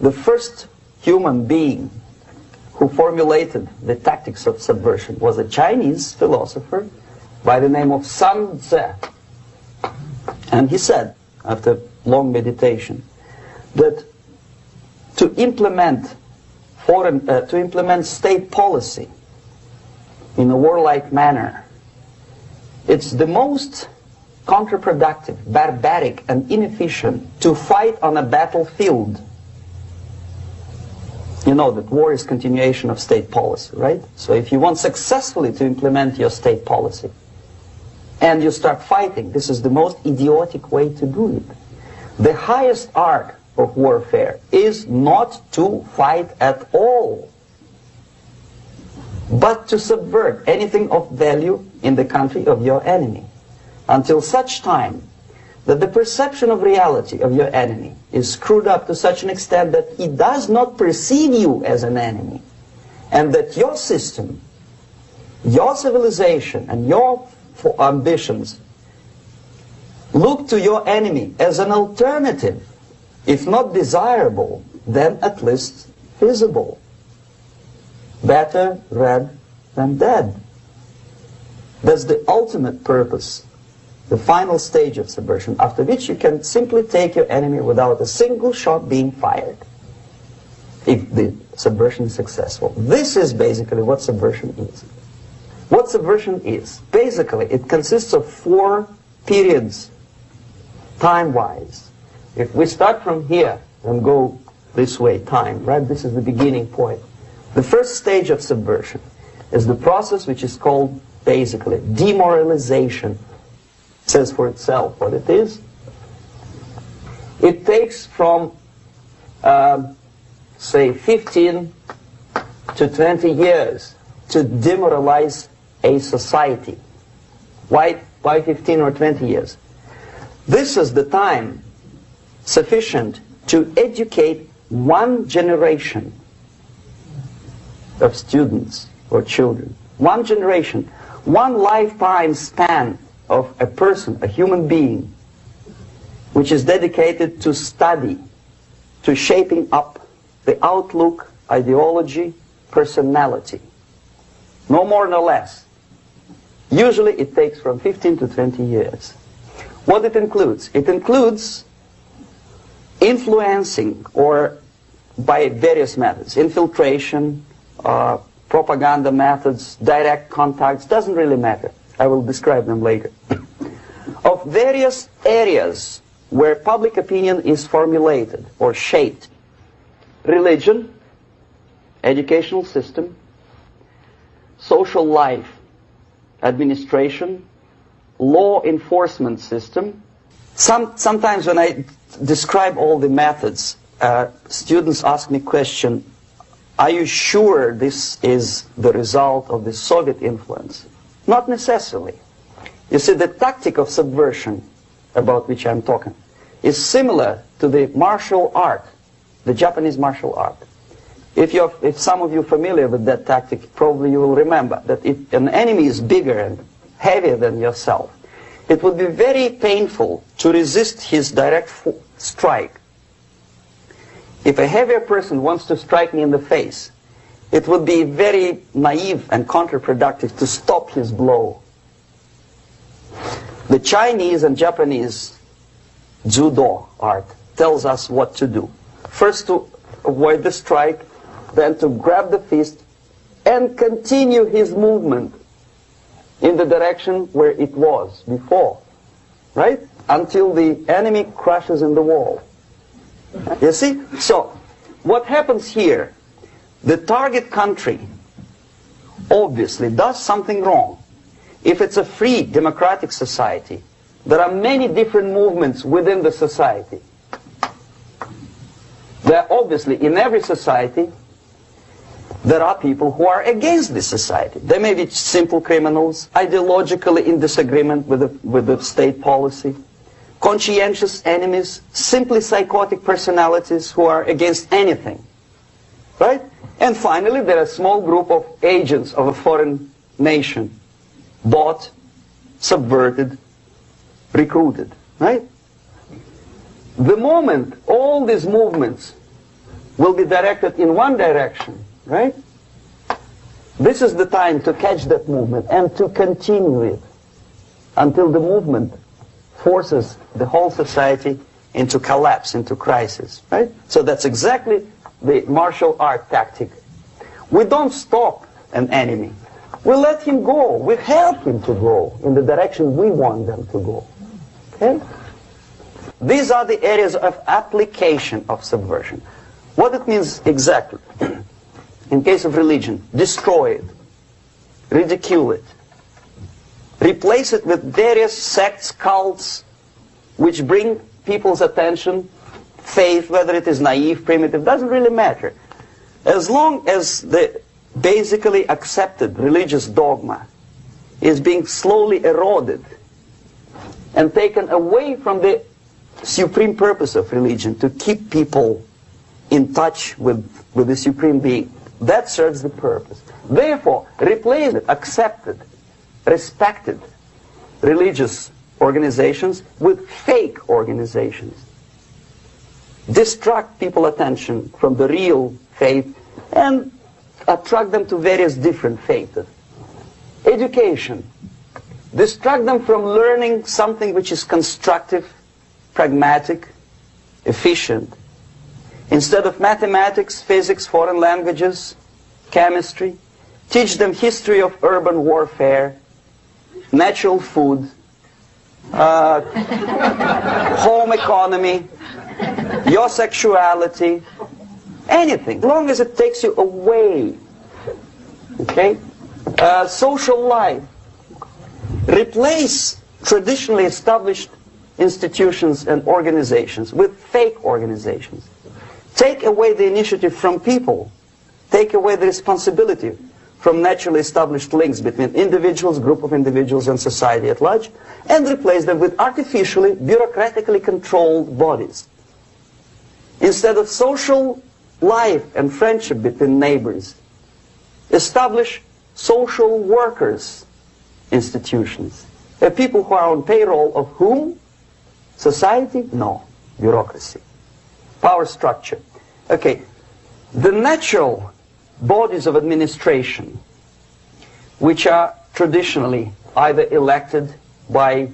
the first human being who formulated the tactics of subversion was a Chinese philosopher by the name of Sun Tzu. And he said, after long meditation, that to implement state policy in a warlike manner, it's the most counterproductive, barbaric, and inefficient to fight on a battlefield. You know that war is continuation of state policy, right? So if you want successfully to implement your state policy, and you start fighting, this is the most idiotic way to do it. The highest art of warfare is not to fight at all, but to subvert anything of value in the country of your enemy, until such time that the perception of reality of your enemy is screwed up to such an extent that he does not perceive you as an enemy, and that your system, your civilization, and your ambitions look to your enemy as an alternative, if not desirable, then at least feasible. Better red than dead. That's the ultimate purpose, the final stage of subversion, after which you can simply take your enemy without a single shot being fired, if the subversion is successful. This is basically what subversion is. What subversion is, basically, it consists of 4 periods, time-wise. If we start from here and go this way, time, right? This is the beginning point. The first stage of subversion is the process which is called, basically, demoralization. It says for itself what it is. It takes from, say, 15 to 20 years to demoralize a society. Why 15 or 20 years? This is the time sufficient to educate one generation of students or children. One generation, one lifetime span of a person, a human being, which is dedicated to study, to shaping up the outlook, ideology, personality. No more, no less. Usually it takes from 15 to 20 years. What it includes? It includes influencing, or by various methods, infiltration, propaganda methods, direct contacts, doesn't really matter. I will describe them later. Of various areas where public opinion is formulated or shaped. Religion, educational system, social life, administration, law enforcement system. Sometimes when I describe all the methods, students ask me question, are you sure this is the result of the Soviet influence? Not necessarily. You see, the tactic of subversion, about which I'm talking, is similar to the martial art, the Japanese martial art. If some of you are familiar with that tactic, probably you will remember that if an enemy is bigger and heavier than yourself, it would be very painful to resist his direct strike. If a heavier person wants to strike me in the face, it would be very naive and counterproductive to stop his blow. The Chinese and Japanese judo art tells us what to do. First to avoid the strike, then to grab the fist and continue his movement in the direction where it was before, right? Until the enemy crashes in the wall. You see? So, what happens here? The target country obviously does something wrong. If it's a free democratic society, there are many different movements within the society. There are obviously, in every society, there are people who are against this society. They may be simple criminals, ideologically in disagreement with the state policy, conscientious enemies, simply psychotic personalities who are against anything. Right? And finally, there are a small group of agents of a foreign nation, bought, subverted, recruited. Right? The moment all these movements will be directed in one direction, right? This is the time to catch that movement and to continue it until the movement forces the whole society into collapse, into crisis, right? So that's exactly the martial art tactic. We don't stop an enemy. We let him go. We help him to go in the direction we want them to go. Okay? These are the areas of application of subversion. What it means exactly. In case of religion, destroy it, ridicule it, replace it with various sects, cults, which bring people's attention, faith, whether it is naive, primitive, doesn't really matter. As long as the basically accepted religious dogma is being slowly eroded and taken away from the supreme purpose of religion, to keep people in touch with the supreme being, that serves the purpose. Therefore, replace it, accepted, respected religious organizations with fake organizations. Distract people's attention from the real faith and attract them to various different faiths. Education. Distract them from learning something which is constructive, pragmatic, efficient. Instead of mathematics, physics, foreign languages, chemistry, teach them history of urban warfare, natural food, home economy, your sexuality, anything, as long as it takes you away. Okay? Social life. Replace traditionally established institutions and organizations with fake organizations. Take away the initiative from people. Take away the responsibility from naturally established links between individuals, group of individuals, and society at large, and replace them with artificially, bureaucratically controlled bodies. Instead of social life and friendship between neighbors, establish social workers institutions. People who are on payroll of whom? Society? No. Bureaucracy. Power structure. Okay. The natural bodies of administration, which are traditionally either elected by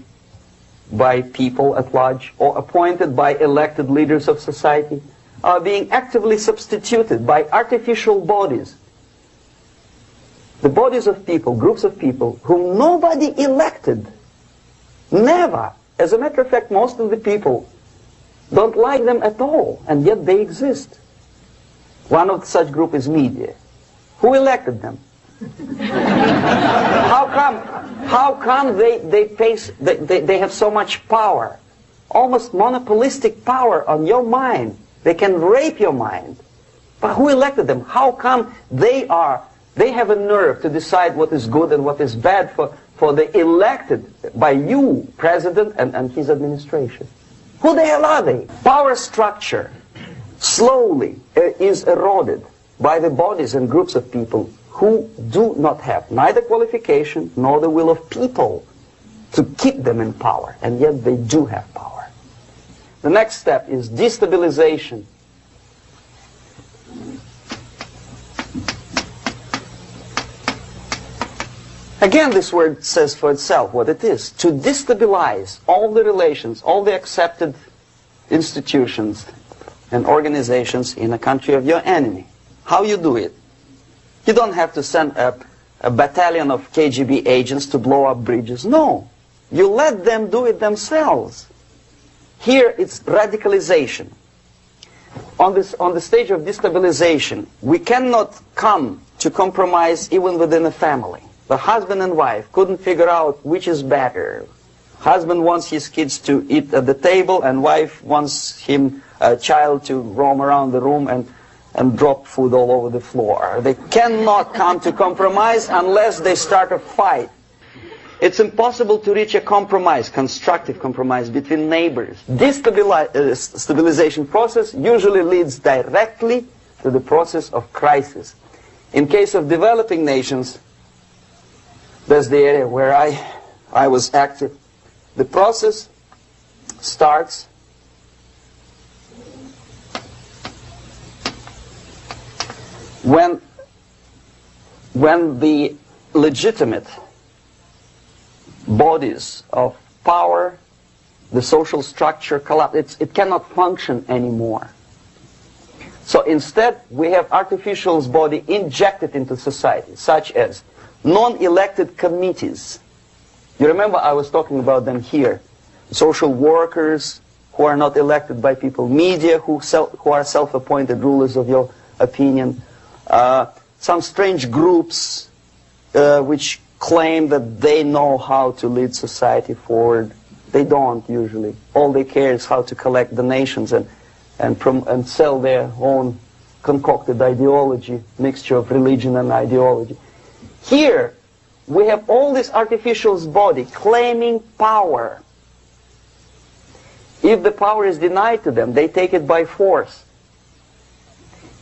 people at large or appointed by elected leaders of society, are being actively substituted by artificial bodies. The bodies of people, groups of people, whom nobody elected. Never. As a matter of fact, most of the people don't like them at all, and yet they exist. One of such group is media. Who elected them? How come they have so much power? Almost monopolistic power on your mind. They can rape your mind. But who elected them? How come they have a nerve to decide what is good and what is bad for the elected by you, president, and his administration? Who the hell are they? Power structure slowly is eroded by the bodies and groups of people who do not have neither qualification nor the will of people to keep them in power, and yet they do have power. The next step is destabilization. Again, this word says for itself what it is. To destabilize all the relations, all the accepted institutions and organizations in a country of your enemy. How you do it? You don't have to send a battalion of KGB agents to blow up bridges. No. You let them do it themselves. Here it's radicalization. On the stage of destabilization, we cannot come to compromise even within a family. The husband and wife couldn't figure out which is better. Husband wants his kids to eat at the table, and wife wants him, a child, to roam around the room and drop food all over the floor. They cannot come to compromise unless they start a fight. It's impossible to reach a compromise, constructive compromise between neighbors. This stabilization process usually leads directly to the process of crisis. In case of developing nations, that's the area where I was active. The process starts When the legitimate bodies of power, the social structure collapse, it cannot function anymore. So instead, we have artificial body injected into society, such as non-elected committees. You remember I was talking about them here. Social workers who are not elected by people, media who are self-appointed rulers of your opinion, some strange groups which claim that they know how to lead society forward. They don't usually. All they care is how to collect donations and sell their own concocted ideology, mixture of religion and ideology. Here, we have all this artificial body claiming power. If the power is denied to them, they take it by force.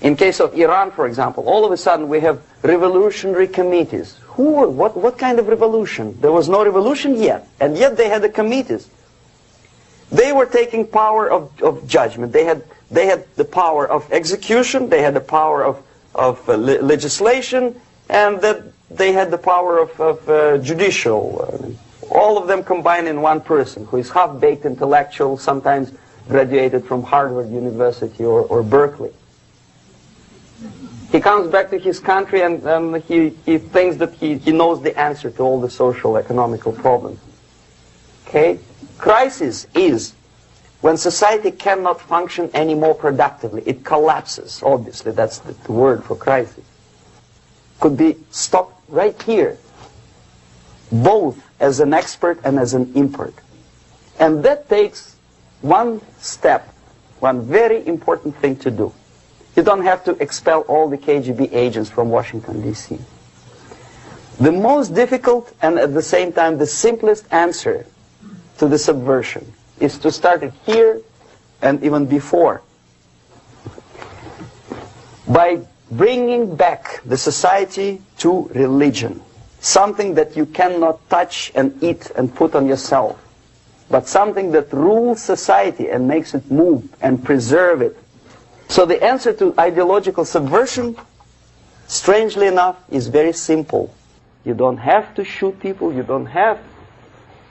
In case of Iran, for example, all of a sudden we have revolutionary committees. What kind of revolution? There was no revolution yet, and yet they had the committees. They were taking power of judgment. They had the power of execution, they had the power of legislation, and that they had the power of judicial. All of them combined in one person, who is half-baked intellectual, sometimes graduated from Harvard University or Berkeley. He comes back to his country and he thinks that he knows the answer to all the social, economical problems. Okay? Crisis is when society cannot function any more productively. It collapses, obviously. That's the word for crisis. Could be stopped right here, both as an expert and as an impert. And that takes one step, one very important thing to do. You don't have to expel all the KGB agents from Washington, D.C. The most difficult and at the same time the simplest answer to the subversion is to start it here and even before, by bringing back the society to religion, something that you cannot touch and eat and put on yourself, but something that rules society and makes it move and preserve it. So the answer to ideological subversion, strangely enough, is very simple. You don't have to shoot people, you don't have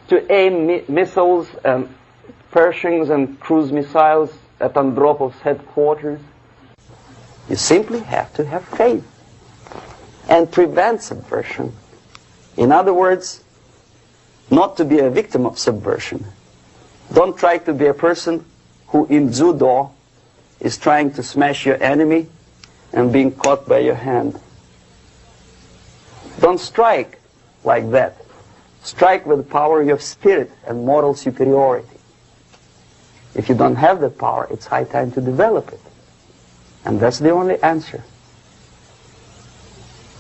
to aim missiles and Pershings and cruise missiles at Andropov's headquarters. You simply have to have faith and prevent subversion. In other words, not to be a victim of subversion. Don't try to be a person who in judo is trying to smash your enemy and being caught by your hand. Don't strike like that. Strike with the power of your spirit and moral superiority. If you don't have that power, it's high time to develop it. And that's the only answer.